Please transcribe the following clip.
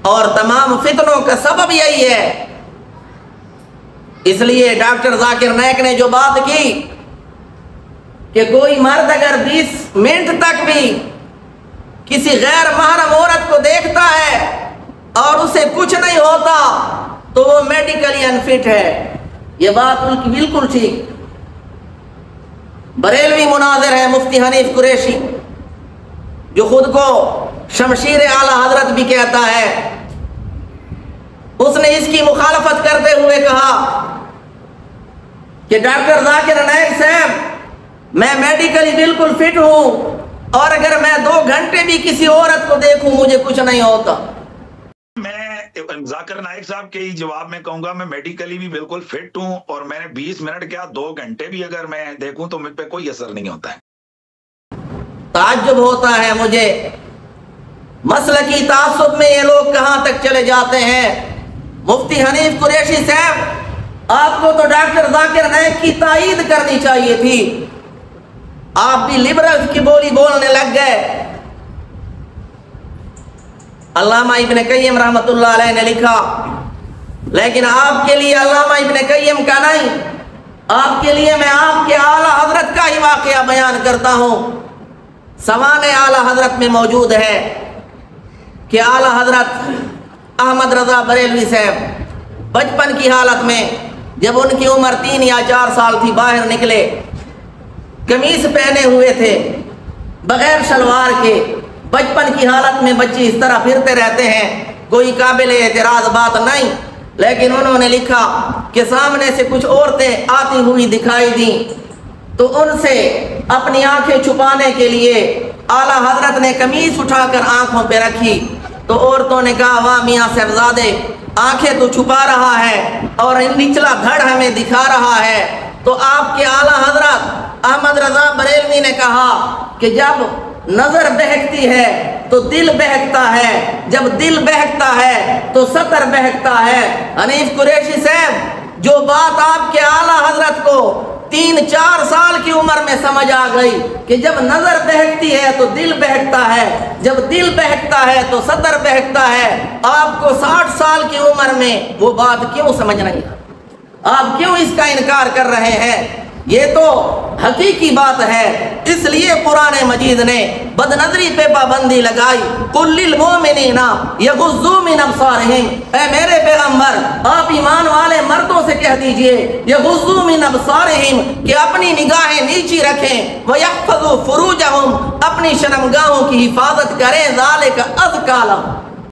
اور تمام فتنوں کا سبب یہی ہے۔ اس لیے ڈاکٹر ذاکر نائک نے جو بات کی کہ کوئی مرد اگر 20 منٹ تک بھی کسی غیر محرم عورت کو دیکھتا ہے اور اسے کچھ نہیں ہوتا تو وہ میڈیکلی انفٹ ہے، یہ بات ان کی بالکل ٹھیک۔ بریلوی مناظر ہے مفتی حنیف قریشی، جو خود کو شمشیر اعلی حضرت بھی کہتا ہے، اس نے اس کی مخالفت کرتے ہوئے کہا کہ ڈاکٹر ذاکر نائک صاحب میں میڈیکلی بالکل فٹ ہوں، اور اگر میں 2 گھنٹے بھی کسی عورت کو دیکھوں مجھے کچھ نہیں ہوتا۔ میں ذاکر نائک صاحب کے ہی جواب میں کہوں گا میں میڈیکلی بھی بالکل فٹ ہوں، اور میں نے 20 منٹ کیا 2 گھنٹے بھی اگر میں دیکھوں تو مجھ پہ کوئی اثر نہیں ہوتا ہے۔ تعجب ہوتا ہے مجھے، مسلکی تعصب میں یہ لوگ کہاں تک چلے جاتے ہیں۔ مفتی حنیف قریشی صاحب، آپ کو تو ڈاکٹر ذاکر نائک کی تائید کرنی چاہیے تھی، آپ بھی لبرل کی بولی بولنے لگ گئے۔ علامہ ابن قیم رحمۃ اللہ علیہ نے لکھا، لیکن آپ کے لیے علامہ ابن قیم کا نہیں، آپ کے لیے میں آپ کے اعلیٰ حضرت کا ہی واقعہ بیان کرتا ہوں۔ سوانح اعلیٰ حضرت میں موجود ہے کہ اعلیٰ حضرت احمد رضا بریلوی صاحب بچپن کی حالت میں جب ان کی عمر 3 یا 4 سال تھی باہر نکلے، قمیص پہنے ہوئے تھے بغیر شلوار کے۔ بچپن کی حالت میں بچے اس طرح پھرتے رہتے ہیں، کوئی قابل اعتراض بات نہیں، لیکن انہوں نے لکھا کہ سامنے سے کچھ عورتیں آتی ہوئی دکھائی دیں تو ان سے اپنی آنکھیں چھپانے کے لیے اعلیٰ حضرت نے قمیص اٹھا کر آنکھوں پہ رکھی، تو عورتوں نے کہا واہ میاں صاحبزادے، آنکھیں تو چھپا رہا ہے اور نچلا دھڑ ہمیں دکھا رہا ہے۔ تو آپ کے اعلیٰ حضرت احمد رضا بریلوی نے کہا کہ جب نظر بہکتی ہے تو دل بہکتا ہے، جب دل بہکتا ہے تو سطر بہکتا ہے۔ حنیف قریشی صاحب، جو بات آپ کے اعلیٰ حضرت کو 3-4 سال کی عمر میں سمجھ آ گئی کہ جب نظر بہکتی ہے تو دل بہکتا ہے، جب دل بہکتا ہے تو سطر بہکتا ہے، آپ کو 60 سال کی عمر میں وہ بات کیوں سمجھ نہیں؟ آپ کیوں اس کا انکار کر رہے ہیں؟ یہ تو حقیقی بات ہے۔ اس لیے قرآن مجید نے بد نظری پہ پابندی لگائی، قُلْ لِلْمُؤْمِنِينَ يَغُضُّوا مِنْ أَبْصَارِهِمْ، اے میرے پیغمبر آپ ایمان والے مردوں سے کہہ دیجئے يَغُضُّوا مِنْ أَبْصَارِهِمْ کہ اپنی نگاہیں نیچی رکھیں، وَيَحْفَظُوا فُرُوجَهُمْ اپنی شرمگاہوں کی حفاظت کریں، ذَلِكَ أَزْكَىٰ لَهُمْ